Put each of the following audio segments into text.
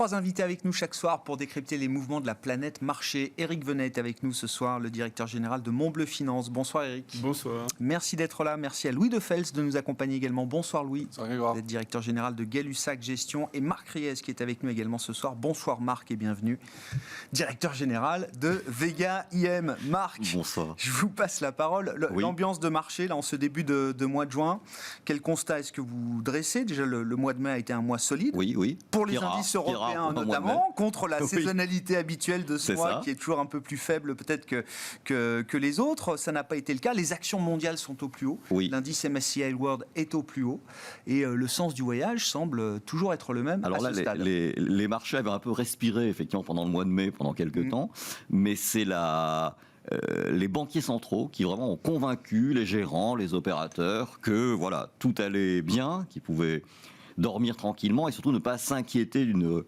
3 invités avec nous chaque soir pour décrypter les mouvements de la planète marché. Éric Venet est avec nous ce soir, le directeur général de Montbleu Finance. Bonsoir Éric. Bonsoir. Merci d'être là. Merci à Louis Defels de nous accompagner également. Bonsoir Louis. Bonsoir. Vous êtes directeur général de Gay-Lussac Gestion. Et Marc Riez qui est avec nous également ce soir. Bonsoir Marc et bienvenue. Directeur général de Vega IM. Marc, bonsoir. Je vous passe la parole. L'ambiance de marché là en ce début de mois de juin, quel constat est-ce que vous dressez? Déjà le mois de mai a été un mois solide. Oui. Pour les indices européens notamment, contre la saisonnalité habituelle de ce mois qui est toujours un peu plus faible peut-être que les autres. Ça n'a pas été le cas. Les actions mondiales sont au plus haut. L'indice MSCI World est au plus haut. Et le sens du voyage semble toujours être le même. Alors à ce stade. Les marchés avaient un peu respiré effectivement pendant le mois de mai, pendant quelques temps. Mais c'est les banquiers centraux qui vraiment ont convaincu les gérants, les opérateurs que voilà, tout allait bien, qu'ils pouvaient dormir tranquillement et surtout ne pas s'inquiéter d'une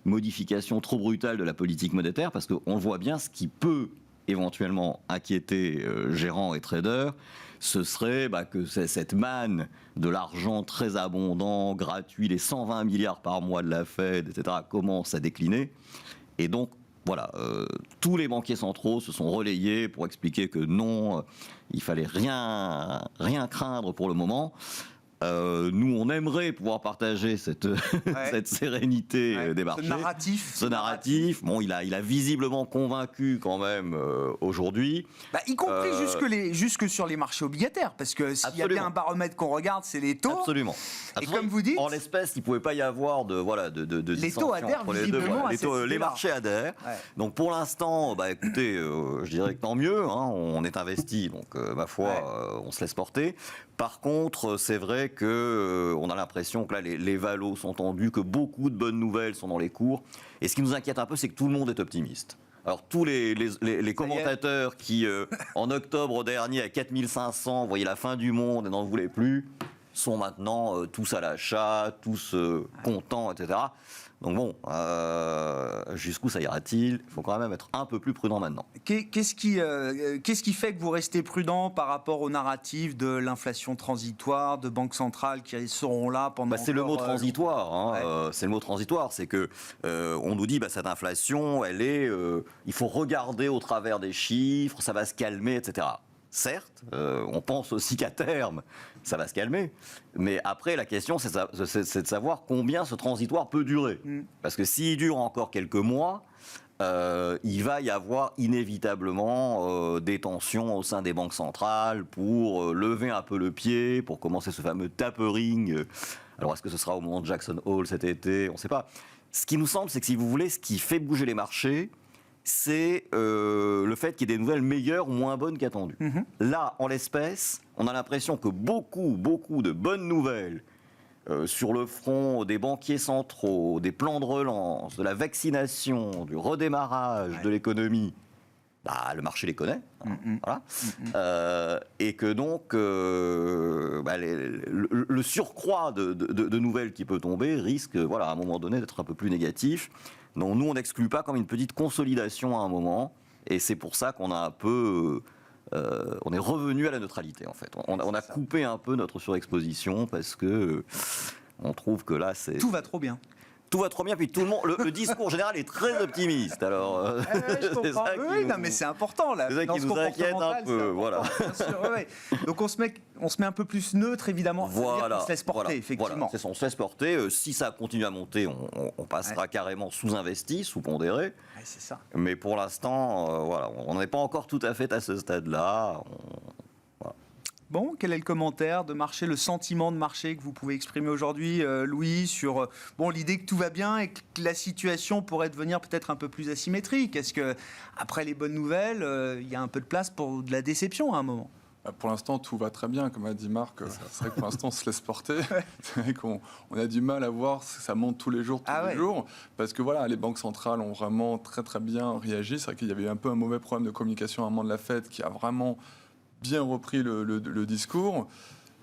modification trop brutale de la politique monétaire, parce qu'on voit bien ce qui peut éventuellement inquiéter gérants et traders, ce serait que cette manne de l'argent très abondant, gratuit, les 120 milliards par mois de la Fed, etc., commence à décliner. Et donc, voilà, tous les banquiers centraux se sont relayés pour expliquer que non, il fallait rien craindre pour le moment. Nous, on aimerait pouvoir partager cette sérénité des marchés. Ce narratif. Bon, il a visiblement convaincu quand même aujourd'hui. Y compris jusque sur les marchés obligataires, parce que s'il y a bien un baromètre qu'on regarde, c'est les taux. Absolument. Et comme vous dites, en l'espèce, il ne pouvait pas y avoir de les taux adhèrent visiblement à cette idée-là. Les marchés adhèrent. Ouais. Donc pour l'instant, écoutez, je dirais que tant mieux. On est investi, donc ma foi, on se laisse porter. Par contre, c'est vrai qu'on a l'impression que là, les valos sont tendus, que beaucoup de bonnes nouvelles sont dans les cours. Et ce qui nous inquiète un peu, c'est que tout le monde est optimiste. Alors, tous les commentateurs qui, en octobre dernier, à 4500, voyaient la fin du monde et n'en voulaient plus, sont maintenant tous à l'achat, tous contents, etc. Donc bon, jusqu'où ça ira-t-il? Il faut quand même être un peu plus prudent maintenant. Qu'est-ce qui fait que vous restez prudent par rapport au narratif de l'inflation transitoire, de banques centrales qui seront là pendant c'est le mot transitoire. C'est le mot transitoire. C'est que on nous dit cette inflation, elle est, il faut regarder au travers des chiffres, ça va se calmer, etc. Certes, on pense aussi qu'à terme, ça va se calmer. Mais après, la question, c'est de savoir combien ce transitoire peut durer. Parce que s'il dure encore quelques mois, il va y avoir inévitablement des tensions au sein des banques centrales pour lever un peu le pied, pour commencer ce fameux tapering. Alors, est-ce que ce sera au moment de Jackson Hole cet été? On ne sait pas. Ce qui nous semble, c'est que si vous voulez, ce qui fait bouger les marchés, c'est le fait qu'il y ait des nouvelles meilleures ou moins bonnes qu'attendues. Là, en l'espèce, on a l'impression que beaucoup de bonnes nouvelles sur le front des banquiers centraux, des plans de relance, de la vaccination, du redémarrage de l'économie, le marché les connaît. Voilà. Et que donc, le surcroît de nouvelles qui peut tomber risque, à un moment donné, d'être un peu plus négatif. Donc nous, on n'exclut pas comme une petite consolidation à un moment, et c'est pour ça qu'on a un peu, on est revenu à la neutralité en fait. On a coupé un peu notre surexposition parce que on trouve que là, tout va trop bien. Tout va trop bien, puis tout le monde, le discours général est très optimiste. Alors, c'est ça mais c'est important là. C'est ça qui nous inquiète un peu, voilà. Bien sûr, Donc on se met un peu plus neutre évidemment. On se laisse porter effectivement. C'est ça, on se laisse porter. Si ça continue à monter, on passera carrément sous-investi, sous-pondéré. C'est ça. Mais pour l'instant, on n'est pas encore tout à fait à ce stade-là. Bon, quel est le commentaire de marché, le sentiment de marché que vous pouvez exprimer aujourd'hui, Louis, sur l'idée que tout va bien et que la situation pourrait devenir peut-être un peu plus asymétrique? Est-ce que après les bonnes nouvelles, il y a un peu de place pour de la déception à un moment? Pour l'instant, tout va très bien, comme a dit Marc. C'est vrai que pour l'instant, on se laisse porter. C'est vrai qu'on a du mal à voir si ça monte tous les jours, parce que les banques centrales ont vraiment très très bien réagi. C'est vrai qu'il y avait un peu un mauvais problème de communication à un moment de la Fed qui a vraiment bien repris le discours.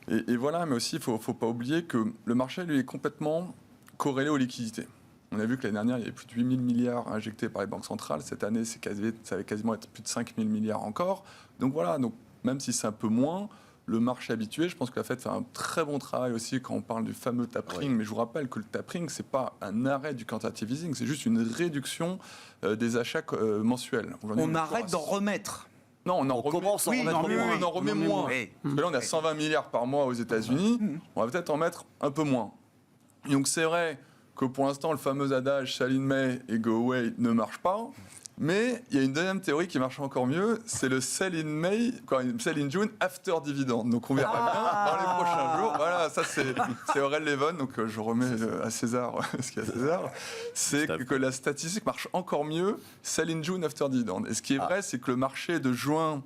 Et mais aussi, il ne faut pas oublier que le marché, lui, est complètement corrélé aux liquidités. On a vu que l'année dernière, il y avait plus de 8 000 milliards injectés par les banques centrales. Cette année, ça va quasiment être plus de 5 000 milliards encore. Donc donc, même si c'est un peu moins, le marché habitué. Je pense que la Fed fait un très bon travail aussi quand on parle du fameux tapering. Mais je vous rappelle que le tapering, c'est pas un arrêt du quantitative easing, c'est juste une réduction des achats mensuels. On arrête d'en remettre. Non, on en commence à en remet moins. Oui. Parce que là, on a 120 milliards par mois aux États-Unis. On va peut-être en mettre un peu moins. Et donc, c'est vrai que pour l'instant, le fameux adage sell in May et go away ne marche pas. Mais il y a une deuxième théorie qui marche encore mieux, c'est le sell in May, sell in June after dividend. Donc on verra bien dans les prochains jours. Voilà, ça c'est Aurel Levon, donc je remets à César ce qu'il y a à César. C'est que la statistique marche encore mieux, sell in June after dividend. Et ce qui est vrai, c'est que le marché de juin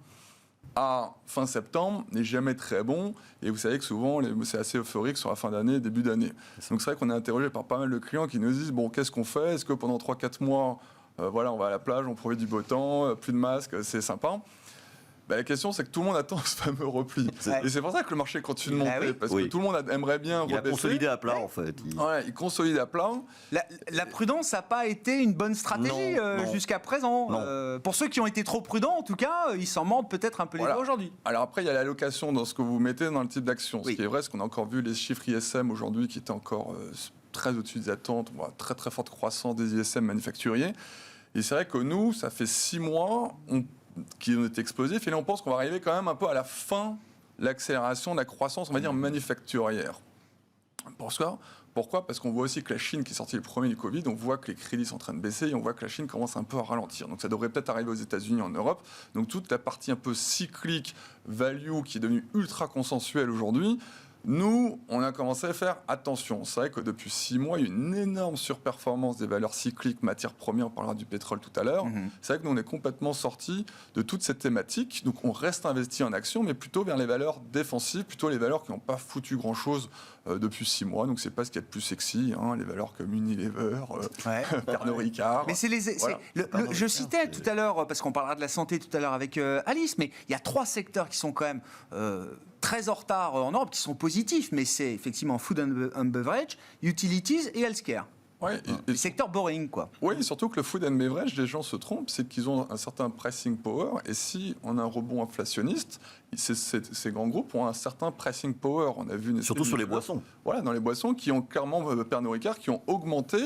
à fin septembre n'est jamais très bon. Et vous savez que souvent, c'est assez euphorique sur la fin d'année, début d'année. Donc c'est vrai qu'on est interrogé par pas mal de clients qui nous disent, bon, qu'est-ce qu'on fait ? Est-ce que pendant 3-4 mois, voilà, on va à la plage, on profite du beau temps, plus de masques, c'est sympa. La question, c'est que tout le monde attend ce fameux repli. Et c'est pour ça que le marché continue de monter, parce que tout le monde aimerait bien rebaisser. Il a consolidé à plat, en fait. Il consolide à plat. La prudence n'a pas été une bonne stratégie jusqu'à présent. Pour ceux qui ont été trop prudents, en tout cas, ils s'en mordent peut-être un peu les doigts aujourd'hui. Alors après, il y a l'allocation dans ce que vous mettez dans le type d'action. Ce qui est vrai, c'est qu'on a encore vu les chiffres ISM aujourd'hui qui étaient encore très au-dessus des attentes, très très forte croissance des ISM manufacturiers. Et c'est vrai que nous, ça fait 6 mois qui ont été explosifs, et là on pense qu'on va arriver quand même un peu à la fin de l'accélération de la croissance, on va dire, manufacturière. Pourquoi ? Parce qu'on voit aussi que la Chine, qui est sortie le premier du Covid, on voit que les crédits sont en train de baisser, et on voit que la Chine commence un peu à ralentir. Donc ça devrait peut-être arriver aux États-Unis, en Europe. Donc toute la partie un peu cyclique, value, qui est devenue ultra consensuelle aujourd'hui, nous, on a commencé à faire attention. C'est vrai que depuis 6 mois, il y a une énorme surperformance des valeurs cycliques, matières premières, on parlera du pétrole tout à l'heure. C'est vrai que nous, on est complètement sortis de toute cette thématique. Donc, on reste investi en actions, mais plutôt vers les valeurs défensives, plutôt les valeurs qui n'ont pas foutu grand-chose depuis 6 mois. Donc, c'est pas ce qu'il y a de plus sexy, les valeurs comme Unilever, Pernod Ricard. Mais je citais tout à l'heure, parce qu'on parlera de la santé tout à l'heure avec Alice, mais il y a 3 secteurs qui sont quand même très en retard en Europe, qui sont positifs, mais c'est effectivement food and beverage, utilities et healthcare. Le secteur boring, quoi. Oui, surtout que le food and beverage, les gens se trompent, c'est qu'ils ont un certain pricing power, et si on a un rebond inflationniste, ces grands groupes ont un certain pricing power. On a vu surtout sur les boissons. Voilà, dans les boissons qui ont clairement, Pernod Ricard, qui ont augmenté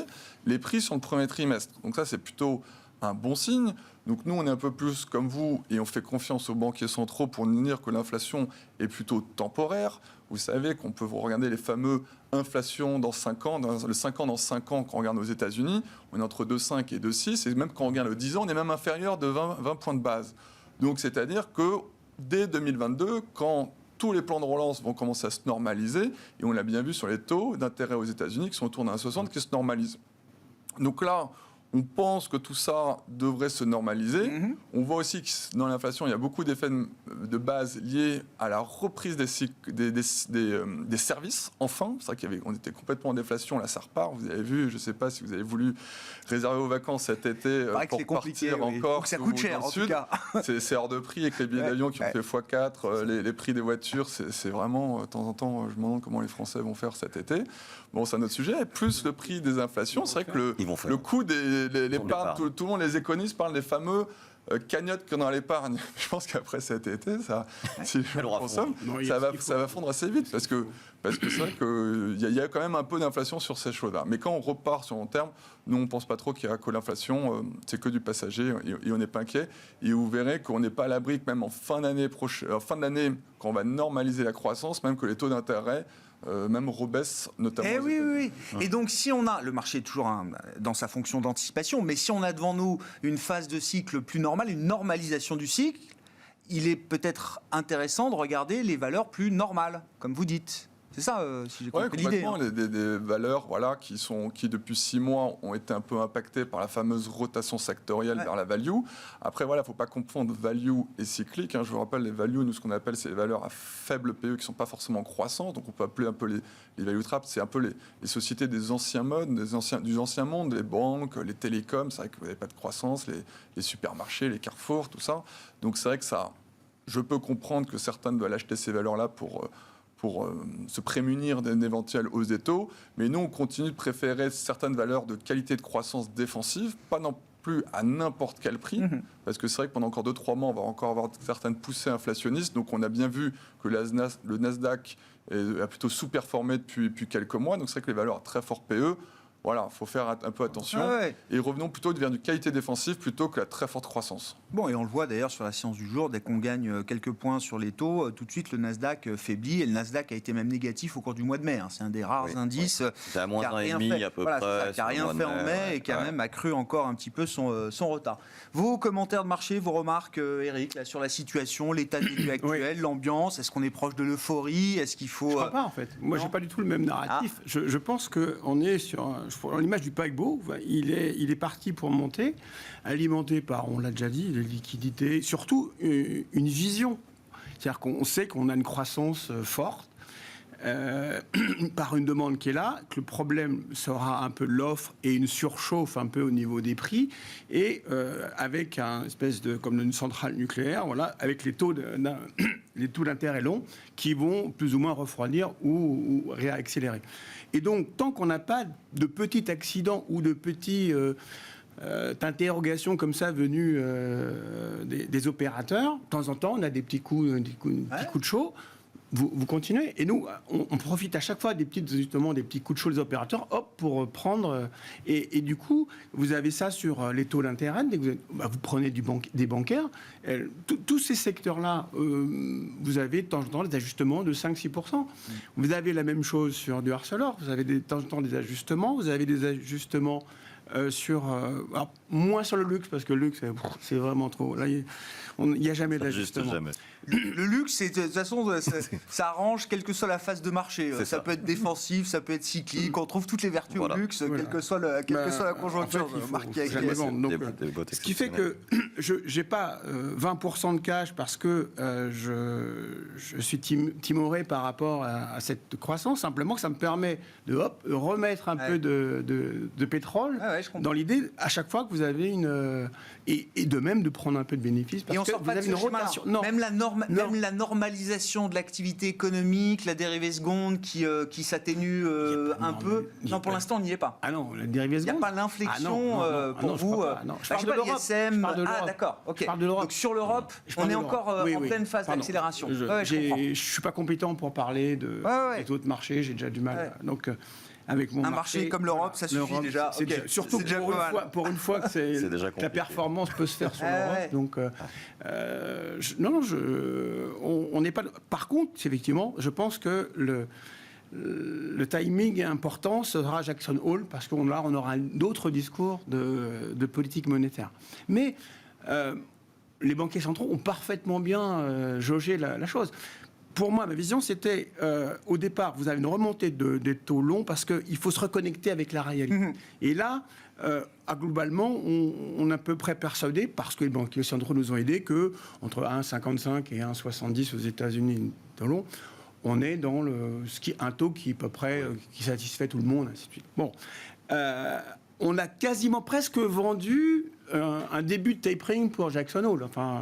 les prix sur le premier trimestre. Donc ça, c'est plutôt un bon signe. Donc nous, on est un peu plus comme vous et on fait confiance aux banquiers centraux pour nous dire que l'inflation est plutôt temporaire. Vous savez qu'on peut regarder les fameux inflations dans 5 ans, le 5 ans dans 5 ans, quand on regarde aux États-Unis, on est entre 2,5 et 2,6, et même quand on regarde le 10 ans, on est même inférieur de 20 points de base. Donc c'est-à-dire que dès 2022, quand tous les plans de relance vont commencer à se normaliser, et on l'a bien vu sur les taux d'intérêt aux États-Unis qui sont autour d'un 60 qui se normalisent. Donc là, on pense que tout ça devrait se normaliser. On voit aussi que dans l'inflation, il y a beaucoup d'effets de base liés à la reprise des services. Enfin, c'est vrai qu'on était complètement en déflation, là ça repart. Vous avez vu, je ne sais pas si vous avez voulu réserver vos vacances cet été pour partir encore. Ça coûte cher en tout cas. C'est hors de prix avec les billets d'avion qui ont fait x4, les prix des voitures, c'est vraiment, de temps en temps, je me demande comment les Français vont faire cet été. Bon, c'est un autre sujet. Plus le prix des inflations, c'est vrai que le coût des l'épargne, tout le monde, les économistes parlent des fameux cagnottes qu'on a dans l'épargne. Je pense qu'après cet été, si je consomme, ça va fondre assez vite parce que c'est vrai qu'il y a quand même un peu d'inflation sur ces choses-là. Mais quand on repart sur long terme, nous on ne pense pas trop qu'il y a que l'inflation, c'est que du passager et on n'est pas inquiet. Et vous verrez qu'on n'est pas à l'abri que même en fin d'année, quand on va normaliser la croissance, même que les taux d'intérêt même rebaisse notamment. Oui. Et donc, si on a, le marché est toujours dans sa fonction d'anticipation, mais si on a devant nous une phase de cycle plus normale, une normalisation du cycle, il est peut-être intéressant de regarder les valeurs plus normales, comme vous dites. C'est ça, si j'ai compris l'idée. Des valeurs qui, depuis 6 mois, ont été un peu impactées par la fameuse rotation sectorielle vers la value. Après, il ne faut pas confondre value et cyclique. Je vous rappelle, les values, nous, ce qu'on appelle, c'est les valeurs à faible PE qui ne sont pas forcément croissantes. Donc, on peut appeler un peu les value traps. C'est un peu les sociétés des anciens modes, du ancien monde, les banques, les télécoms. C'est vrai que vous n'avez pas de croissance, les supermarchés, les Carrefour, tout ça. Donc, c'est vrai que je peux comprendre que certains veulent acheter ces valeurs-là pour se prémunir d'une éventuelle hausse des taux. Mais nous, on continue de préférer certaines valeurs de qualité de croissance défensive, pas plus à n'importe quel prix, parce que c'est vrai que pendant encore 2-3 mois, on va encore avoir certaines poussées inflationnistes. Donc on a bien vu que le Nasdaq a plutôt sous-performé depuis quelques mois. Donc c'est vrai que les valeurs à très fort PE, voilà, il faut faire un peu attention. Et revenons plutôt vers du qualité défensive plutôt que la très forte croissance. Bon, et on le voit d'ailleurs sur la séance du jour, dès qu'on gagne quelques points sur les taux, tout de suite le Nasdaq faiblit. Et le Nasdaq a été même négatif au cours du mois de mai. C'est un des rares indices c'est à moins 1,5 à peu près. Qui n'a rien fait en mai et qui a même accru encore un petit peu son retard. Vos commentaires de marché, vos remarques, Eric, là, sur la situation, l'état des lieux actuel, l'ambiance, est-ce qu'on est proche de l'euphorie? Est-ce qu'il faut... Je ne crois pas en fait. Moi, j'ai pas du tout le même narratif. Je pense qu'on est sur... l'image du paquebot, il est parti pour monter, alimenté par, on l'a déjà dit, des liquidités, surtout une vision. C'est-à-dire qu'on sait qu'on a une croissance forte, par une demande qui est là, que le problème sera un peu l'offre et une surchauffe un peu au niveau des prix, et avec un espèce de, comme une centrale nucléaire, voilà, avec les taux d'intérêt longs qui vont plus ou moins refroidir ou réaccélérer. Et donc, tant qu'on n'a pas de petits accidents ou de petits interrogations comme ça venues des opérateurs, de temps en temps, on a des petits coups de chaud. Vous continuez. Et nous, on profite à chaque fois des petits coups de chaud des opérateurs, pour prendre. Et du coup, vous avez ça sur les taux d'intérêt. Vous prenez des bancaires. Tous ces secteurs-là, vous avez de temps en temps des ajustements de 5-6%. Vous avez la même chose sur du Arcelor. Vous avez de temps en temps des ajustements. Vous avez des ajustements alors, moins sur le luxe, parce que le luxe, c'est vraiment trop. Là, il n'y a jamais d'ajustement. Le luxe, de toute façon, ça arrange quelle que soit la phase de marché. Ça peut être défensif, ça peut être cyclique. On trouve toutes les vertus au luxe, quelle que soit la conjoncture. En fait, ce qui fait que je n'ai pas 20% de cash parce que je suis timoré par rapport à cette croissance. Simplement que ça me permet de remettre un peu de pétrole dans l'idée, à chaque fois que vous avez et de même de prendre un peu de bénéfices, parce que vous avez une rotation. Non. Même la normalisation de l'activité économique, la dérivée seconde qui s'atténue un peu. Non, pour l'instant, on n'y est pas. Ah non, la dérivée seconde. Il n'y a pas l'inflexion pour vous. Je parle de l'Europe. Ah d'accord. Ok. Je parle de l'Europe. Donc sur l'Europe, on est encore en pleine phase d'accélération. Je ne suis pas compétent pour parler des autres marchés. J'ai déjà du mal. Donc avec mon marché comme l'Europe, ça suffit déjà. Surtout pour une fois que la performance peut se faire sur l'Europe. Donc, on n'est pas. Par contre, effectivement, je pense que le timing important sera Jackson Hole, parce qu'on aura d'autres discours de politique monétaire. Mais les banquiers centraux ont parfaitement bien jaugé la chose. Pour moi, ma vision, c'était, au départ, vous avez une remontée des taux longs parce qu'il faut se reconnecter avec la réalité. Et là, globalement, on est à peu près persuadé, parce que les banquiers centraux nous ont aidés, qu'entre 1,55 et 1,70 aux États-Unis, taux long, on est dans un taux qui, à peu près, qui satisfait tout le monde, ainsi de suite. Bon, on a quasiment presque vendu un début de tapering pour Jackson Hole, enfin,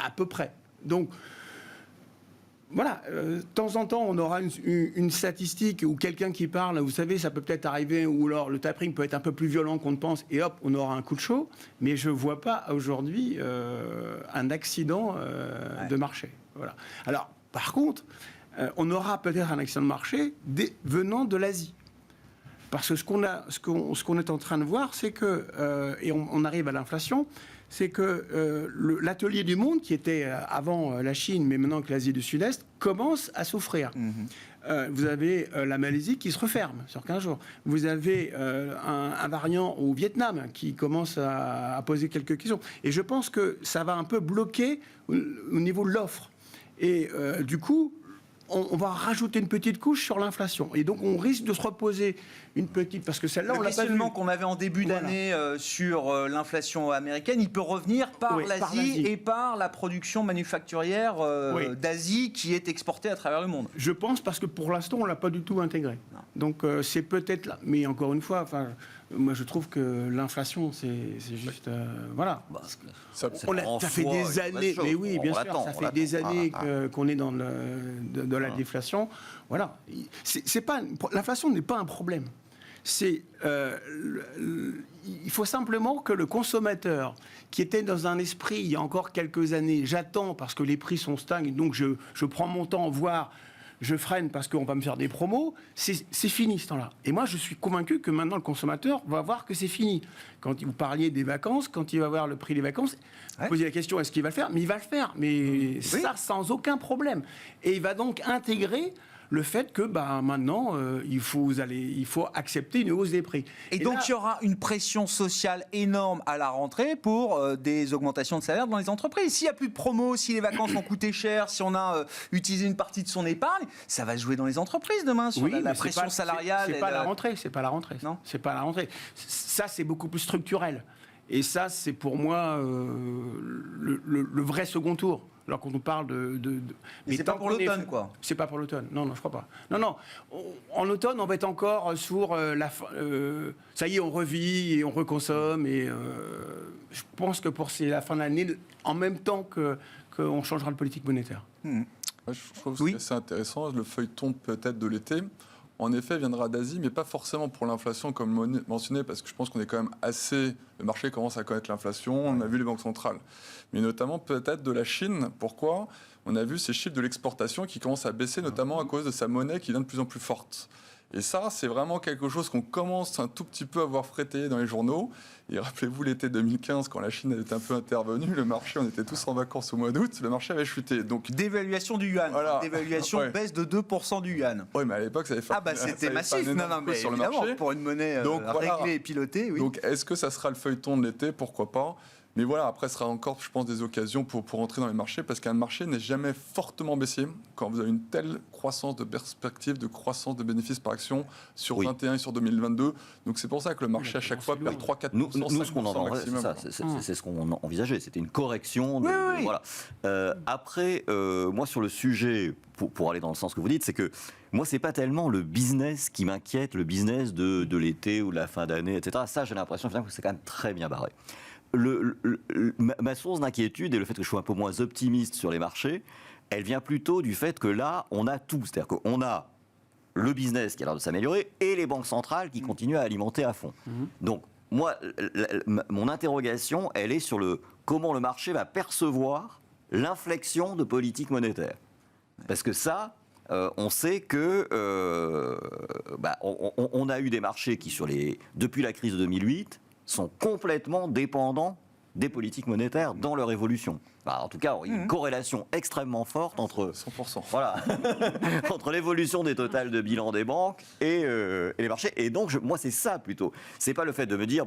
à peu près. Donc, voilà, de temps en temps, on aura une statistique ou quelqu'un qui parle, vous savez, ça peut peut-être arriver, ou alors le tapering peut être un peu plus violent qu'on ne pense, et hop, on aura un coup de chaud, mais je ne vois pas aujourd'hui un accident de marché. Voilà. Alors, par contre, on aura peut-être un accident de marché venant de l'Asie. Parce que ce qu'on est en train de voir, c'est que, et on arrive à l'inflation, c'est que l'atelier du monde, qui était avant la Chine, mais maintenant que l'Asie du Sud-Est, commence à souffrir. Vous avez la Malaisie qui se referme sur 15 jours. Vous avez un variant au Vietnam qui commence à poser quelques questions. Et je pense que ça va un peu bloquer au niveau de l'offre. Et du coup, on va rajouter une petite couche sur l'inflation. Et donc, on risque de se reposer une petite... Parce que celle-là, on l'a pas vu. Le questionnement qu'on avait en début d'année sur l'inflation américaine, il peut revenir par l'Asie et par la production manufacturière d'Asie qui est exportée à travers le monde. Je pense, parce que pour l'instant, on ne l'a pas du tout intégré. Non. Donc, c'est peut-être là. Mais encore une fois, moi, je trouve que l'inflation, c'est juste... voilà. Ça fait des années... Mais oui, bien sûr, ça fait des années qu'on est dans de la déflation. Voilà. L'inflation n'est pas un problème. il faut simplement que le consommateur, qui était dans un esprit il y a encore quelques années, j'attends parce que les prix sont stagnes, donc je prends mon temps, voire je freine parce qu'on va me faire des promos, c'est fini ce temps-là. Et moi, je suis convaincu que maintenant, le consommateur va voir que c'est fini. Quand vous parliez des vacances, quand il va voir le prix des vacances, vous posez la question, est-ce qu'il va le faire? Mais il va le faire, mais ça, sans aucun problème. Et il va donc intégrer le fait que maintenant, il faut accepter une hausse des prix. Et donc, il y aura une pression sociale énorme à la rentrée pour des augmentations de salaire dans les entreprises. S'il n'y a plus de promos, si les vacances ont coûté cher, si on a utilisé une partie de son épargne, ça va se jouer dans les entreprises demain sur la pression salariale. C'est pas la rentrée, c'est pas la rentrée. Non, c'est pas la rentrée. Ça, c'est beaucoup plus structurel. Et ça, c'est pour moi le vrai second tour. Alors quand on parle mais c'est pas pour l'automne, quoi. C'est pas pour l'automne. Non, je crois pas. Non. En automne, on va être encore sur ça y est, on revit et on reconsomme. Et je pense que pour la fin de l'année, en même temps qu'on changera de politique monétaire. Je trouve que c'est assez intéressant. Le feuilleton peut-être de l'été, en effet, viendra d'Asie, mais pas forcément pour l'inflation, comme mentionné, parce que je pense qu'on est quand même assez... Le marché commence à connaître l'inflation, on a vu les banques centrales. Mais notamment peut-être de la Chine. Pourquoi ? On a vu ces chiffres de l'exportation qui commencent à baisser, notamment à cause de sa monnaie qui devient de plus en plus forte. Et ça, c'est vraiment quelque chose qu'on commence un tout petit peu à voir fréter dans les journaux. Et rappelez-vous, l'été 2015, quand la Chine était un peu intervenue, le marché, on était tous en vacances au mois d'août, le marché avait chuté. Donc, dévaluation du yuan, baisse de 2% du yuan. Oui, mais à l'époque, ça avait fait c'était massif, mais sur le marché. Pour une monnaie réglée et pilotée. Oui. Donc, est-ce que ça sera le feuilleton de l'été ? Pourquoi pas ? Mais voilà, après, ce sera encore, je pense, des occasions pour entrer dans les marchés, parce qu'un marché n'est jamais fortement baissier quand vous avez une telle croissance de perspective, de croissance de bénéfices par action sur 21 et sur 2022. Donc c'est pour ça que le marché, à chaque fois, perd 3-4%, nous, ce qu'on maximum. C'est ce qu'on envisageait. C'était une correction. Voilà. Après, moi, sur le sujet, pour aller dans le sens que vous dites, c'est que moi, c'est pas tellement le business qui m'inquiète, le business de l'été ou de la fin d'année, etc. Ça, j'ai l'impression finalement que c'est quand même très bien barré. Ma source d'inquiétude et le fait que je sois un peu moins optimiste sur les marchés, elle vient plutôt du fait que là, on a tout. C'est-à-dire qu'on a le business qui a l'air de s'améliorer et les banques centrales qui continuent à alimenter à fond. Donc, moi, mon interrogation, elle est sur comment le marché va percevoir l'inflexion de politique monétaire. Parce que ça, on sait que on a eu des marchés qui, depuis la crise de 2008, sont complètement dépendants des politiques monétaires dans leur évolution. En tout cas, il y a une corrélation extrêmement forte entre 100%. Voilà, entre l'évolution des totals de bilan des banques et les marchés. Et donc, moi, c'est ça plutôt. C'est pas le fait de me dire,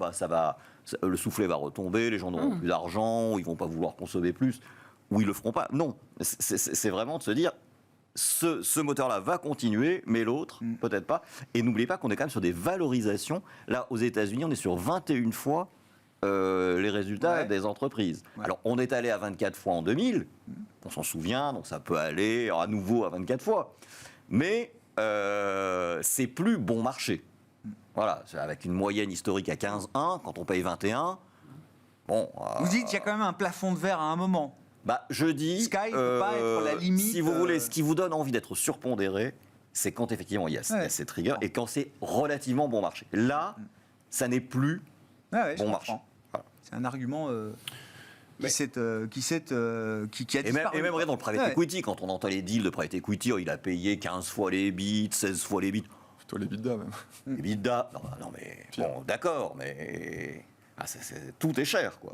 le soufflet va retomber, les gens n'auront plus d'argent, ou ils vont pas vouloir consommer plus, ou ils le feront pas. Non, c'est vraiment de se dire, ce moteur-là va continuer, mais l'autre, peut-être pas. Et n'oubliez pas qu'on est quand même sur des valorisations. Là, aux États-Unis, on est sur 21 fois les résultats des entreprises. Alors, on est allé à 24 fois en 2000, on s'en souvient, donc ça peut aller à nouveau à 24 fois. Mais c'est plus bon marché. Voilà, avec une moyenne historique à 15,1, quand on paye 21, bon... Vous dites qu'il y a quand même un plafond de verre à un moment. Je dis, Sky peut pas être la limite. Si vous voulez, ce qui vous donne envie d'être surpondéré, c'est quand effectivement il y a ces triggers et quand c'est relativement bon marché. Là, ça n'est plus bon marché. Voilà. C'est un argument qui a disparu. Et même dans le private equity, quand on entend les deals de private equity, il a payé 15 fois les bits, 16 fois les bits. Plutôt les bidas même. Les bidas, non mais bon, d'accord, mais tout est cher, quoi.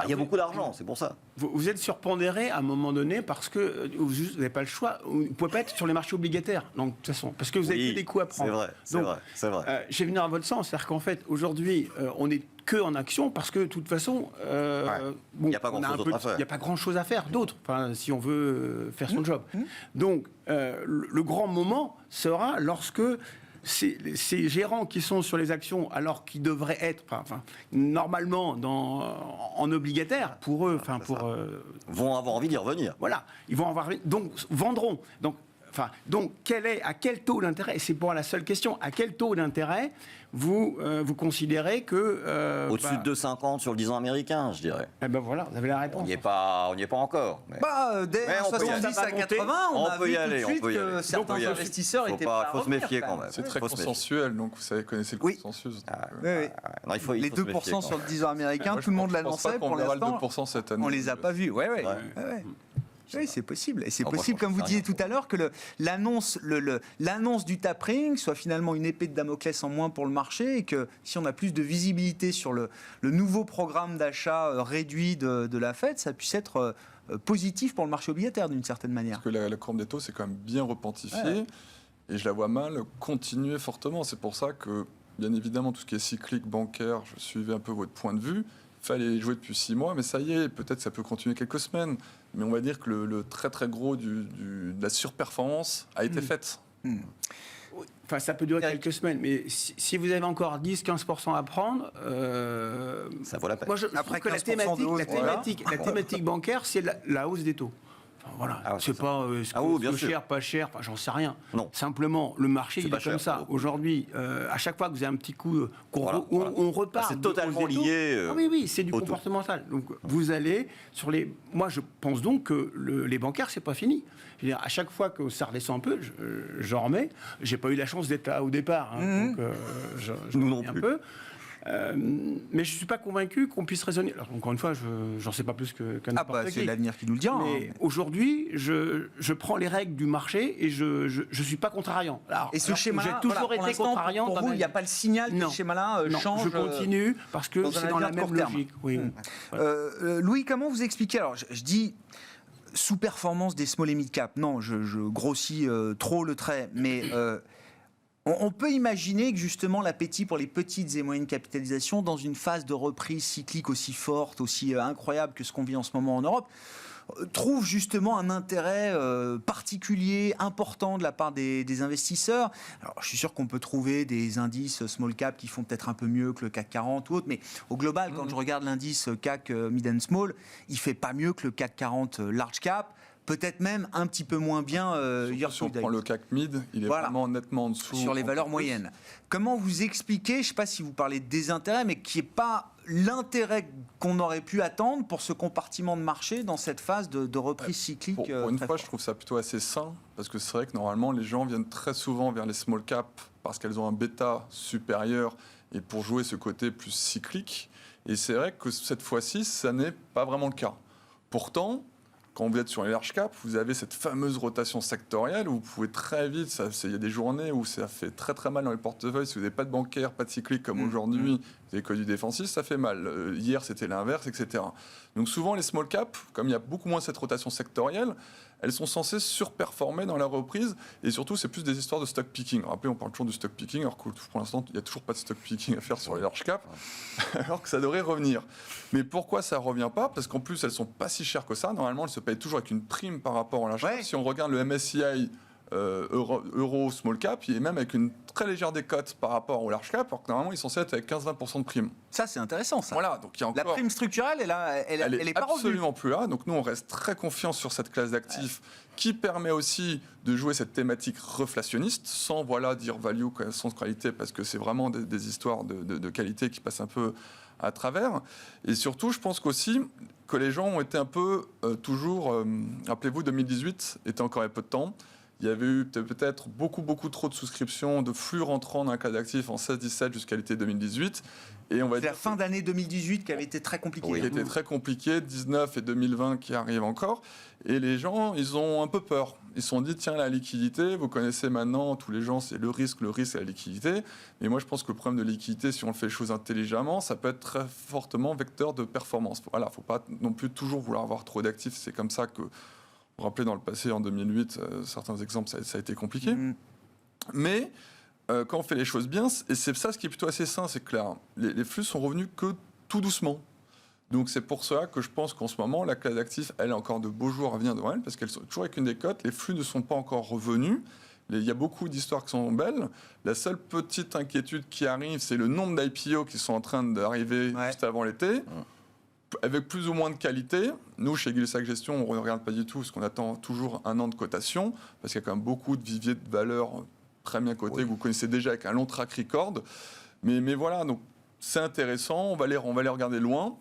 Il y a beaucoup d'argent, c'est pour ça. Vous êtes surpondéré à un moment donné parce que vous n'avez pas le choix. Vous ne pouvez pas être sur les marchés obligataires, donc, de toute façon, parce que vous avez que des coûts à prendre. C'est vrai. Je vais venir à votre sens, c'est-à-dire qu'en fait, aujourd'hui, on n'est que en action parce que, de toute façon, il n'y a pas grand-chose à faire. Il n'y a pas grand-chose à faire d'autre, si on veut faire son job. Donc, le grand moment sera lorsque ces gérants qui sont sur les actions, alors qu'ils devraient être, normalement, en obligataire, pour eux, vont avoir envie d'y revenir. Voilà, ils vont avoir, donc vendront. Donc, donc, à quel taux d'intérêt, et c'est pour la seule question, à quel taux d'intérêt vous considérez que... Au-dessus de 2,50 sur le 10 ans américain, je dirais. Eh ben voilà, vous avez la réponse. On n'y est pas encore. Mais... Dès Mais on peut y 70 à 80, on a vu tout de suite que certains investisseurs étaient prêts à faut se méfier quand même. C'est très consensuel, donc vous savez, connaissez le consensus. Non, les 2% sur le 10 ans américain, tout le monde l'annonçait. Pour l'instant, 2% cette année. on les a pas vus. Oui, c'est possible. Et c'est possible, comme vous disiez tout à l'heure, que l'annonce du tapering soit finalement une épée de Damoclès en moins pour le marché et que si on a plus de visibilité sur le nouveau programme d'achat réduit de la Fed, ça puisse être positif pour le marché obligataire d'une certaine manière. Parce que la courbe des taux, c'est quand même bien repentifié et je la vois mal continuer fortement. C'est pour ça que, bien évidemment, tout ce qui est cyclique, bancaire, je suivais un peu votre point de vue. Il fallait jouer depuis 6 mois, mais ça y est, peut-être ça peut continuer quelques semaines. Mais on va dire que le très très gros de la surperformance a été faite. Enfin, ça peut durer quelques semaines, mais si vous avez encore 10-15% à prendre... ça vaut la peine. Moi, je trouve que la thématique bancaire, c'est la hausse des taux. Enfin, voilà, c'est pas cher, pas cher, j'en sais rien. Non. Simplement, le marché, il est comme ça. Aujourd'hui, à chaque fois que vous avez un petit coup, on repart. C'est totalement lié. Oui, c'est du comportemental. Donc, vous allez sur les. Moi, je pense donc que les bancaires, c'est pas fini. Je veux dire, à chaque fois que ça redescend un peu, j'en remets. J'ai pas eu la chance d'être là au départ, donc nous non un plus. peu. Mais je ne suis pas convaincu qu'on puisse raisonner. Alors, encore une fois, je n'en sais pas plus que n'importe qui. C'est l'avenir qui nous le dira. Mais aujourd'hui, je prends les règles du marché et je ne suis pas contrariant. Et ce schéma-là, j'ai toujours été contrariant. Pour vous, il n'y a pas le signal que ce schéma-là change. Je continue parce que c'est dans la même logique. Louis, comment vous expliquez? Alors, je dis sous-performance des small et mid cap. Non, je grossis trop le trait, mais on peut imaginer que justement l'appétit pour les petites et moyennes capitalisations dans une phase de reprise cyclique aussi forte, aussi incroyable que ce qu'on vit en ce moment en Europe, trouve justement un intérêt particulier, important de la part des investisseurs. Alors, je suis sûr qu'on peut trouver des indices small cap qui font peut-être un peu mieux que le CAC 40 ou autre, mais au global, quand je regarde l'indice CAC Mid and Small, il fait pas mieux que le CAC 40 Large Cap. Peut-être même un petit peu moins bien hier. Si on prend le CAC Mid, il est vraiment nettement en dessous. Sur les valeurs moyennes. Comment vous expliquez, je ne sais pas si vous parlez de désintérêt, mais qui n'est pas l'intérêt qu'on aurait pu attendre pour ce compartiment de marché dans cette phase de reprise cyclique? Pour une fois, je trouve ça plutôt assez sain, parce que c'est vrai que normalement, les gens viennent très souvent vers les small caps parce qu'elles ont un bêta supérieur et pour jouer ce côté plus cyclique. Et c'est vrai que cette fois-ci, ça n'est pas vraiment le cas. Pourtant, quand vous êtes sur les large caps, vous avez cette fameuse rotation sectorielle où vous pouvez très vite, il y a des journées où ça fait très très mal dans les portefeuilles. Si vous n'avez pas de bancaire, pas de cyclique comme aujourd'hui, vous avez que du défensif, ça fait mal. Hier, c'était l'inverse, etc. Donc souvent, les small caps, comme il y a beaucoup moins cette rotation sectorielle, elles sont censées surperformer dans la reprise. Et surtout, c'est plus des histoires de stock picking. Rappelez, on parle toujours du stock picking, alors que pour l'instant, il n'y a toujours pas de stock picking à faire sur les large caps, alors que ça devrait revenir. Mais pourquoi ça ne revient pas? Parce qu'en plus, elles ne sont pas si chères que ça. Normalement, elles se payent toujours avec une prime par rapport à large cap. Si on regarde le MSCI Euro Small Cap, il est même avec une très légère décote par rapport au large cap, alors que normalement, ils sont censés être avec 15-20% de prime. Ça, c'est intéressant, ça. Voilà, donc il y a encore... La prime structurelle, elle est pas absolument plus là. Donc nous, on reste très confiants sur cette classe d'actifs qui permet aussi de jouer cette thématique reflationniste, sans dire value sans qualité, parce que c'est vraiment des histoires de qualité qui passent un peu à travers. Et surtout, je pense qu'aussi que les gens ont été un peu toujours... rappelez-vous, 2018 était encore il y a peu de temps. Il y avait eu peut-être beaucoup trop de souscriptions, de flux rentrants dans un cas d'actifs en 16-17 jusqu'à l'été 2018. Et on va dire la fin d'année 2018 qui avait été très compliquée. Oui, qui était très compliquée, 19 et 2020 qui arrivent encore. Et les gens, ils ont un peu peur. Ils se sont dit, tiens, la liquidité, vous connaissez maintenant, tous les gens, c'est le risque et la liquidité. Mais moi, je pense que le problème de liquidité, si on le fait les choses intelligemment, ça peut être très fortement vecteur de performance. Voilà, il ne faut pas non plus toujours vouloir avoir trop d'actifs. C'est comme ça que... Vous vous rappelez, dans le passé, en 2008, certains exemples, ça a été compliqué. Mais quand on fait les choses bien, et c'est ça ce qui est plutôt assez sain, c'est que les flux sont revenus que tout doucement. Donc c'est pour cela que je pense qu'en ce moment, la classe d'actifs, elle a encore de beaux jours à venir devant elle, parce qu'elle sont toujours avec une décote, les flux ne sont pas encore revenus. Il y a beaucoup d'histoires qui sont belles. La seule petite inquiétude qui arrive, c'est le nombre d'IPO qui sont en train d'arriver juste avant l'été. avec plus ou moins de qualité. Nous, chez Gay-Lussac Gestion, on ne regarde pas du tout, parce qu'on attend toujours un an de cotation, parce qu'il y a quand même beaucoup de viviers de valeurs très bien cotés, que vous connaissez déjà, avec un long track record. Mais voilà, donc c'est intéressant, on va les regarder loin.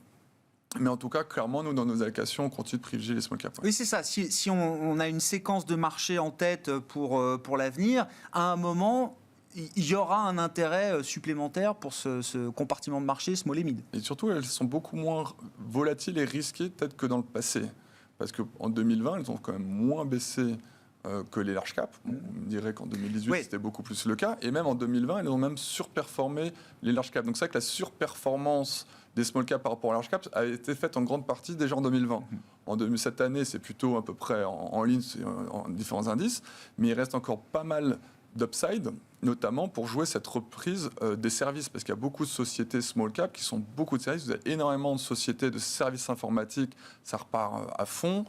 Mais en tout cas, clairement, nous, dans nos allocations, on continue de privilégier les small caps. Oui, c'est ça. Si on a une séquence de marché en tête pour l'avenir, à un moment, il y aura un intérêt supplémentaire pour ce compartiment de marché small et mid. Et surtout, elles sont beaucoup moins volatiles et risquées peut-être que dans le passé. Parce qu'en 2020, elles ont quand même moins baissé que les large caps. On dirait qu'en 2018, c'était beaucoup plus le cas. Et même en 2020, elles ont même surperformé les large caps. Donc c'est vrai que la surperformance des small caps par rapport aux large caps a été faite en grande partie déjà en 2020. Cette année, c'est plutôt à peu près en ligne, en différents indices. Mais il reste encore pas mal d'upside, notamment pour jouer cette reprise des services, parce qu'il y a beaucoup de sociétés small cap qui sont beaucoup de services. Vous avez énormément de sociétés de services informatiques, ça repart à fond.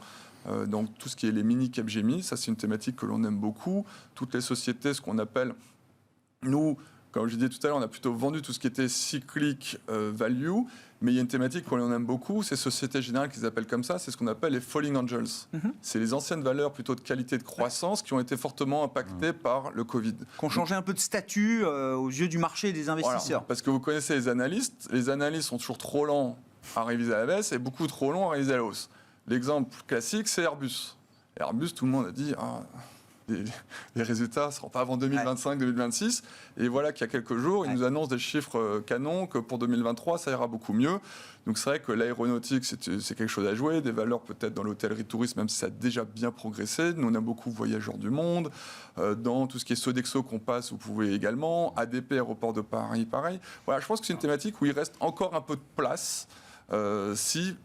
Donc tout ce qui est les mini Capgemini, ça c'est une thématique que l'on aime beaucoup. Toutes les sociétés, ce qu'on appelle, nous, comme je disais tout à l'heure, on a plutôt vendu tout ce qui était cyclique value, mais il y a une thématique qu'on aime beaucoup, ces sociétés générales qu'ils appellent comme ça, c'est ce qu'on appelle les falling angels. C'est les anciennes valeurs plutôt de qualité de croissance qui ont été fortement impactées par le Covid. Qui ont changé un peu de statut aux yeux du marché et des investisseurs. Voilà, parce que vous connaissez les analystes sont toujours trop lents à réviser à la baisse et beaucoup trop longs à réviser à la hausse. L'exemple classique, c'est Airbus. Airbus, tout le monde a dit les résultats ne seront pas avant 2025-2026. Et voilà qu'il y a quelques jours, ils nous annoncent des chiffres canons que pour 2023, ça ira beaucoup mieux. Donc c'est vrai que l'aéronautique, c'est quelque chose à jouer. Des valeurs peut-être dans l'hôtellerie tourisme, même si ça a déjà bien progressé. Nous, on a beaucoup Voyageurs du Monde. Dans tout ce qui est Sodexo qu'on passe, vous pouvez également. ADP, Aéroport de Paris, pareil. Voilà, je pense que c'est une thématique où il reste encore un peu de place si...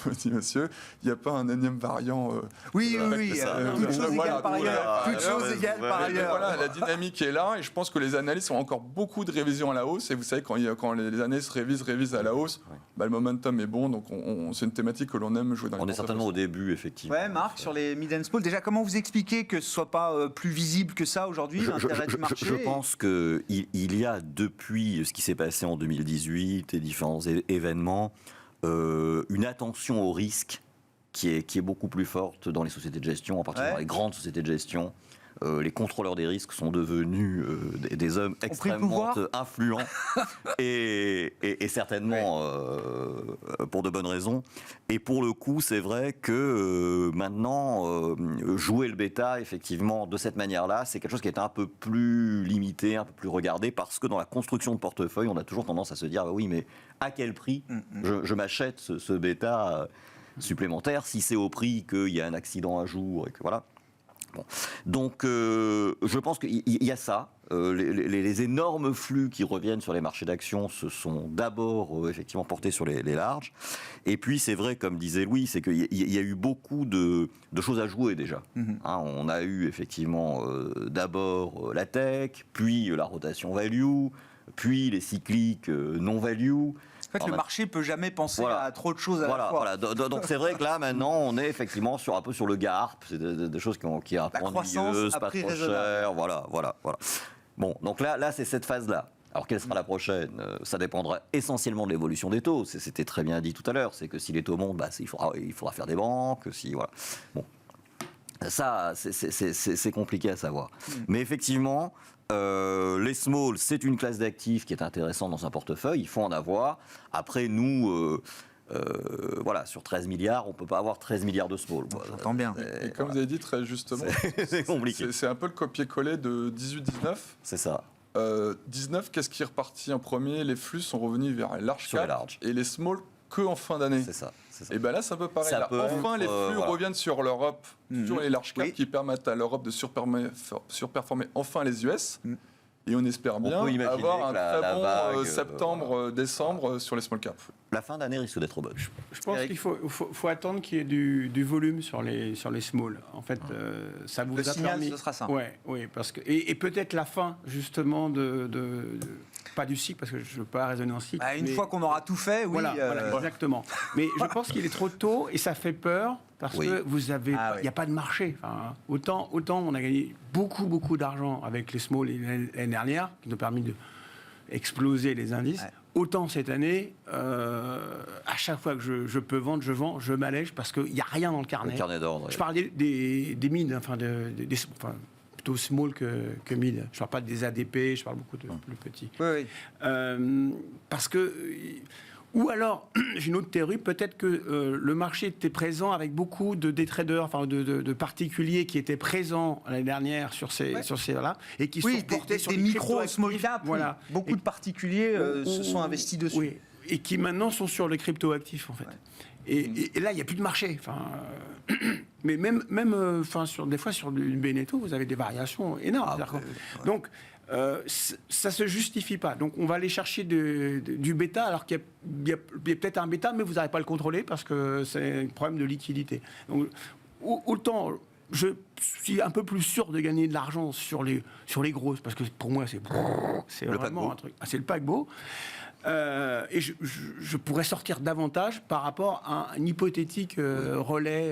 Comme dit monsieur, il n'y a pas un énième variant. Oui. Toutes choses égales par ailleurs. Toutes choses égales par ailleurs. Voilà, la dynamique est là et je pense que les analystes ont encore beaucoup de révisions à la hausse. Et vous savez, quand les années se révisent à la hausse, le momentum est bon. Donc c'est une thématique que l'on aime jouer dans les portefeuilles. On est certainement au début, effectivement. Ouais, Marc, sur les mid and small. Déjà, comment vous expliquez que ce ne soit pas plus visible que ça aujourd'hui, l'intérêt du marché? Je pense qu'il y a, depuis ce qui s'est passé en 2018 et différents événements, une attention au risque qui est beaucoup plus forte dans les sociétés de gestion, en particulier dans les grandes sociétés de gestion. Les contrôleurs des risques sont devenus des hommes extrêmement influents et certainement pour de bonnes raisons. Et pour le coup, c'est vrai que maintenant, jouer le bêta, effectivement, de cette manière-là, c'est quelque chose qui est un peu plus limité, un peu plus regardé, parce que dans la construction de portefeuille, on a toujours tendance à se dire, oui, mais à quel prix je m'achète ce bêta supplémentaire, si c'est au prix qu'il y a un accident un jour et que voilà. Bon. Donc, je pense qu'il y a ça. Les énormes flux qui reviennent sur les marchés d'actions se sont d'abord effectivement portés sur les larges. Et puis, c'est vrai, comme disait Louis, c'est qu'il y a eu beaucoup de choses à jouer déjà. On a eu effectivement d'abord la tech, puis la rotation value, puis les cycliques non value. En fait, le marché ne peut jamais penser à trop de choses à la fois. Donc c'est vrai que là, maintenant, on est effectivement un peu sur le GARP, c'est des choses qui sont un peu ennuyeuses, pas trop chères, voilà. Bon, donc là, c'est cette phase-là. Alors, quelle sera la prochaine? Ça dépendra essentiellement de l'évolution des taux. C'était très bien dit tout à l'heure, c'est que si les taux montent, il faudra faire des banques, voilà. Bon, ça, c'est compliqué à savoir. Mais effectivement... les small, c'est une classe d'actifs qui est intéressante dans un portefeuille, il faut en avoir. Après, nous, sur 13 milliards, on ne peut pas avoir 13 milliards de small. J'entends bien. Et comme vous avez dit très justement, c'est compliqué. C'est un peu le copier-coller de 18-19. C'est ça. 19, qu'est-ce qui est reparti en premier? Les flux sont revenus vers les large cap et les small qu'en fin d'année. C'est ça. Et bien là, c'est un peu pareil. Enfin, les flux reviennent sur l'Europe, sur les large cap, qui permettent à l'Europe de surperformer enfin les US. Et on espère bien avoir un très bon septembre, décembre sur les small cap. La fin d'année risque d'être bonne. Je pense qu'il faut attendre qu'il y ait du volume sur les small. En fait, ça vous a permis. Ce sera ça. Oui, parce que et peut-être la fin justement pas du cycle, parce que je ne veux pas raisonner en cycle. Une fois qu'on aura tout fait, oui. Voilà, exactement. Mais je pense qu'il est trop tôt et ça fait peur parce que vous avez, il n'y a pas de marché. Enfin, autant on a gagné beaucoup d'argent avec les small l'année dernière, qui nous a permis d'exploser les indices. autant cette année, à chaque fois que je peux vendre, je vends, je m'allège parce qu'il n'y a rien dans le carnet. Le carnet d'ordre. Je parle des mid, enfin, plutôt small que mid. Je ne parle pas des ADP, je parle beaucoup de plus petits. Oui. Parce que... Ou alors, j'ai une autre théorie, peut-être que le marché était présent avec beaucoup de day traders, enfin de particuliers qui étaient présents l'année dernière sur ces là et qui sont portés sur des micro small cap. Voilà. Beaucoup de particuliers se sont investis dessus. Oui, et qui maintenant sont sur les crypto-actifs en fait. Ouais. Et là, il n'y a plus de marché. Enfin, mais même des fois sur du Beneteau, vous avez des variations énormes. Donc ça se justifie pas. Donc on va aller chercher du bêta alors qu'il y a peut-être un bêta, mais vous n'arrivez pas à le contrôler parce que c'est un problème de liquidité. Donc autant je suis un peu plus sûr de gagner de l'argent sur les grosses, parce que pour moi c'est vraiment un truc. C'est le paquebot. Et je pourrais sortir davantage par rapport à un hypothétique relais.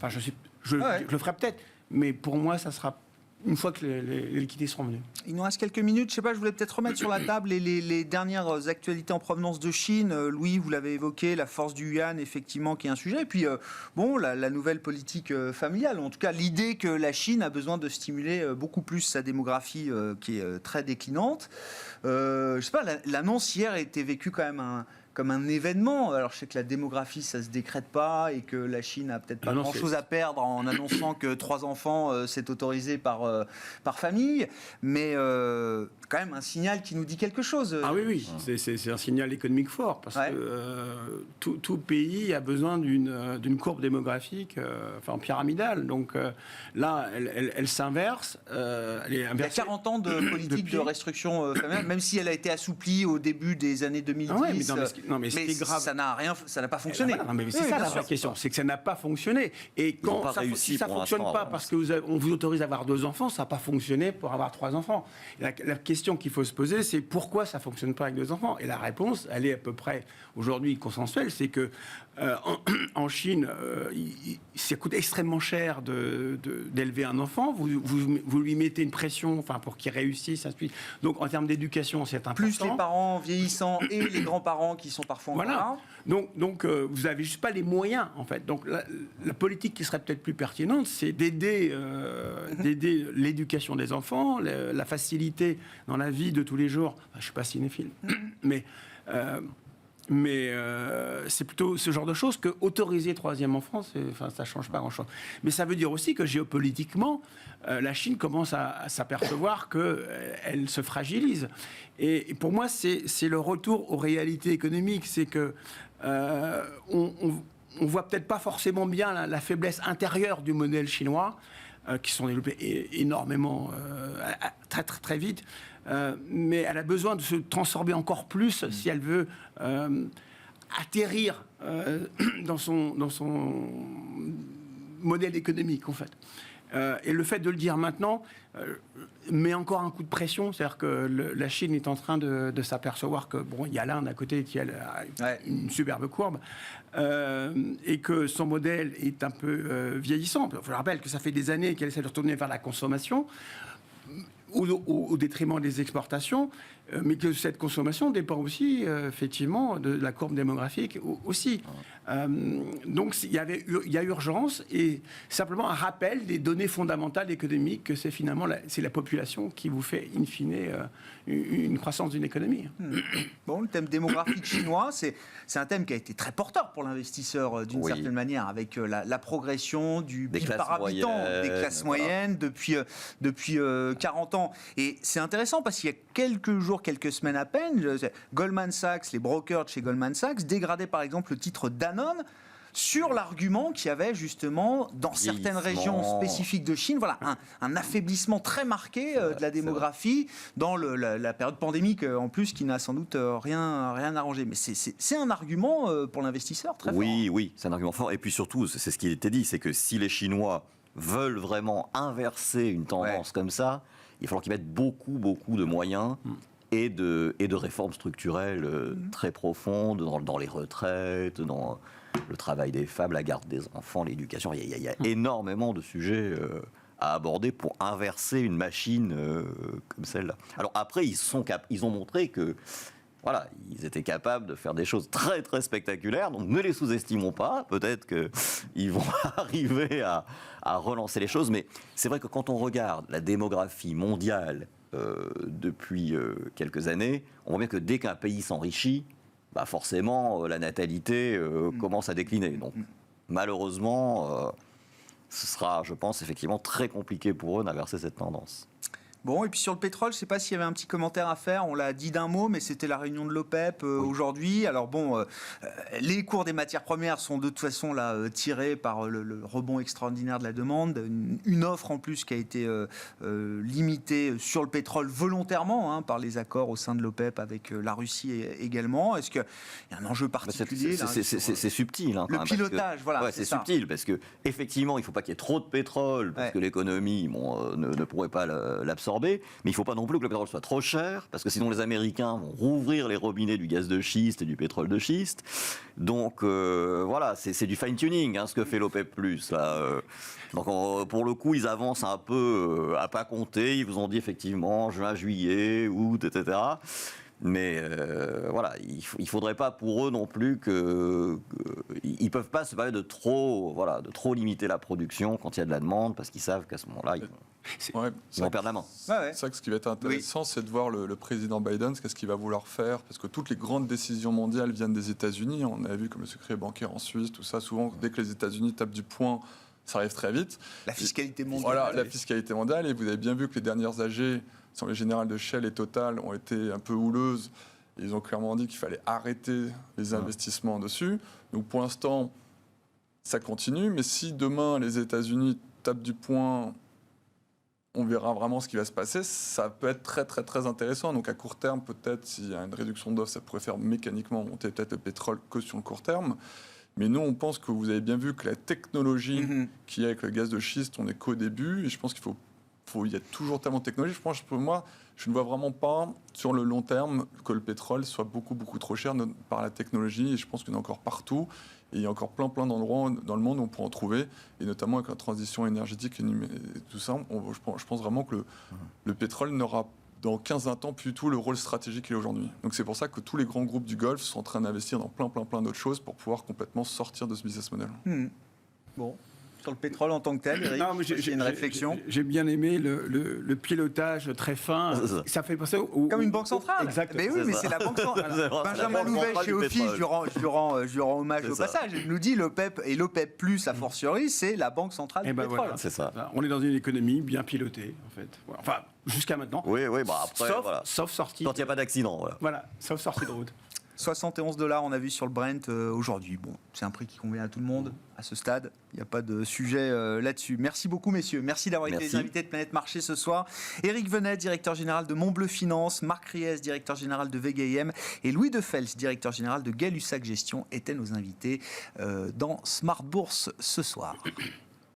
Enfin, je le ferai peut-être, mais pour moi, ça sera une fois que les liquidités seront venues. Il nous reste quelques minutes. Je sais pas, je voulais peut-être remettre sur la table les dernières actualités en provenance de Chine. Louis, vous l'avez évoqué, la force du yuan, effectivement, qui est un sujet. Et puis, la nouvelle politique familiale. En tout cas, l'idée que la Chine a besoin de stimuler beaucoup plus sa démographie qui est très déclinante. Je sais pas, l'annonce hier a été vécue quand même comme un événement. Alors je sais que la démographie ça se décrète pas et que la Chine a peut-être pas grand-chose à perdre en annonçant que 3 enfants c'est autorisé par famille, mais quand même un signal qui nous dit quelque chose. Ah oui, c'est un signal économique fort parce que tout pays a besoin d'une courbe démographique en pyramidale. Donc là, elle s'inverse. Elle est inversée. Il y a 40 ans de politique de restriction familiale, même si elle a été assouplie au début des années 2010. Mais ce qui est grave, ça n'a pas fonctionné. Mais c'est ça la vraie question, c'est que ça n'a pas fonctionné. Et quand si ça ne fonctionne pas parce qu'on vous autorise à avoir 2 enfants, ça n'a pas fonctionné pour avoir 3 enfants. La question qu'il faut se poser, c'est pourquoi ça ne fonctionne pas avec 2 enfants. Et la réponse, elle est à peu près aujourd'hui consensuelle, c'est que en Chine, ça coûte extrêmement cher d'élever un enfant. Vous lui mettez une pression pour qu'il réussisse. Donc en termes d'éducation, c'est important. Plus les parents vieillissants et les grands-parents qui sont parfois encore là. Donc vous n'avez juste pas les moyens, en fait. Donc la politique qui serait peut-être plus pertinente, c'est d'aider l'éducation des enfants, la facilité dans la vie de tous les jours. Je ne suis pas cinéphile, mais c'est plutôt ce genre de choses que autoriser 3e enfant, ça ne change pas grand-chose. Mais ça veut dire aussi que géopolitiquement, la Chine commence à s'apercevoir qu'elle se fragilise. Et pour moi, c'est le retour aux réalités économiques. C'est que on voit peut-être pas forcément bien la faiblesse intérieure du modèle chinois, qui sont développés énormément, très, très, très vite. Mais elle a besoin de se transformer encore plus si elle veut atterrir dans son modèle économique, en fait. Et le fait de le dire maintenant met encore un coup de pression, c'est-à-dire que la Chine est en train de s'apercevoir que il y a l'Inde à côté qui a une superbe courbe et que son modèle est un peu vieillissant. Je rappelle que ça fait des années qu'elle essaie de retourner vers la consommation au détriment des exportations, mais que cette consommation dépend aussi, effectivement, de la courbe démographique aussi. Donc, il y a urgence et simplement un rappel des données fondamentales économiques que c'est finalement c'est la population qui vous fait, in fine, une croissance d'une économie. Bon, le thème démographique chinois, c'est un thème qui a été très porteur pour l'investisseur d'une certaine manière, avec la progression du PIB par habitant des classes moyennes depuis 40 ans. Et c'est intéressant parce qu'il y a quelques semaines à peine, Goldman Sachs, les brokers de chez Goldman Sachs dégradaient par exemple le titre Danone sur l'argument qu'il y avait justement dans certaines régions spécifiques de Chine, un affaiblissement très marqué de la démographie dans la période pandémique en plus qui n'a sans doute rien arrangé. Mais c'est un argument pour l'investisseur très fort. Oui, c'est un argument fort. Et puis surtout, c'est ce qui a été dit, c'est que si les Chinois veulent vraiment inverser une tendance comme ça, il va falloir qu'ils mettent beaucoup de moyens et de réformes structurelles très profondes dans les retraites, dans le travail des femmes, la garde des enfants, l'éducation. Il y a énormément de sujets à aborder pour inverser une machine comme celle-là. Alors après, ils ont montré que voilà, ils étaient capables de faire des choses très très spectaculaires, donc ne les sous-estimons pas, peut-être qu'ils vont arriver à relancer les choses, mais c'est vrai que quand on regarde la démographie mondiale depuis quelques années, on voit bien que dès qu'un pays s'enrichit, bah forcément la natalité commence à décliner. Donc malheureusement, ce sera, je pense, effectivement très compliqué pour eux d'inverser cette tendance. Bon, et puis sur le pétrole, je ne sais pas s'il y avait un petit commentaire à faire, on l'a dit d'un mot, mais c'était la réunion de l'OPEP aujourd'hui. Alors bon, les cours des matières premières sont de toute façon là tirés par le rebond extraordinaire de la demande, une offre en plus qui a été limitée sur le pétrole volontairement par les accords au sein de l'OPEP avec la Russie également. Est-ce qu'il y a un enjeu particulier c'est subtil. Le pilotage, voilà. Ouais, c'est subtil, parce qu'effectivement, il ne faut pas qu'il y ait trop de pétrole, parce que l'économie ne pourrait pas l'absorber. Mais il ne faut pas non plus que le pétrole soit trop cher, parce que sinon les Américains vont rouvrir les robinets du gaz de schiste et du pétrole de schiste. Donc voilà, c'est du fine-tuning, ce que fait l'OPEP+. Donc pour le coup, ils avancent un peu à pas compter. Ils vous ont dit effectivement juin, juillet, août, etc. Mais voilà, il ne faudrait pas pour eux non plus ils ne peuvent pas se permettre de trop limiter la production quand il y a de la demande, parce qu'ils savent qu'à ce moment-là, ils vont perdre la main. C'est vrai que ce qui va être intéressant, c'est de voir le président Biden, qu'est-ce qu'il va vouloir faire, parce que toutes les grandes décisions mondiales viennent des États-Unis. On a vu comme le secret bancaire en Suisse, tout ça, souvent, dès que les États-Unis tapent du poing, ça arrive très vite. La fiscalité mondiale. Voilà, la fiscalité mondiale, et vous avez bien vu que les dernières AG, sur les générales de Shell et Total, ont été un peu houleuses. Ils ont clairement dit qu'il fallait arrêter les investissements dessus. Donc pour l'instant, ça continue. Mais si demain, les États-Unis tapent du poing, on verra vraiment ce qui va se passer. Ça peut être très, très, très intéressant. Donc à court terme, peut-être, s'il y a une réduction d'offres, ça pourrait faire mécaniquement monter peut-être le pétrole que sur le court terme. Mais nous, on pense que vous avez bien vu que la technologie qui est avec le gaz de schiste, on n'est qu'au début. Et je pense il y a toujours tellement de technologie. Je pense, pour moi, je ne vois vraiment pas, sur le long terme, que le pétrole soit beaucoup, beaucoup trop cher par la technologie. Et je pense qu'il y en a encore partout. Et il y a encore plein d'endroits dans le monde où on pourra en trouver. Et notamment avec la transition énergétique et tout ça, je pense vraiment que le pétrole n'aura, dans 15-20 ans, plus du tout le rôle stratégique qu'il est aujourd'hui. Donc c'est pour ça que tous les grands groupes du Golfe sont en train d'investir dans plein d'autres choses pour pouvoir complètement sortir de ce business model. Bon. Sur le pétrole en tant que tel, Eric, j'ai une réflexion. J'ai bien aimé le pilotage très fin. Ça fait penser comme une banque centrale. Exactement. Mais oui, mais c'est la banque centrale. Benjamin Louvet chez Office, je lui rends hommage au passage. Il nous dit l'OPEP et l'OPEP+, a fortiori, c'est la banque centrale du pétrole. Voilà, c'est ça. On est dans une économie bien pilotée, en fait. Enfin, jusqu'à maintenant. Oui, bah après, sauf sortie. Quand il n'y a pas d'accident. Voilà, sauf sortie de route. $71 on a vu sur le Brent aujourd'hui. Bon, c'est un prix qui convient à tout le monde à ce stade. Il n'y a pas de sujet là-dessus. Merci beaucoup, messieurs. Merci d'avoir été les invités de Planète Marché ce soir. Éric Venet, directeur général de Montbleu Finance, Marc Ries, directeur général de VGIM et Louis Defels, directeur général de Gay-Lussac Gestion, étaient nos invités dans Smart Bourse ce soir.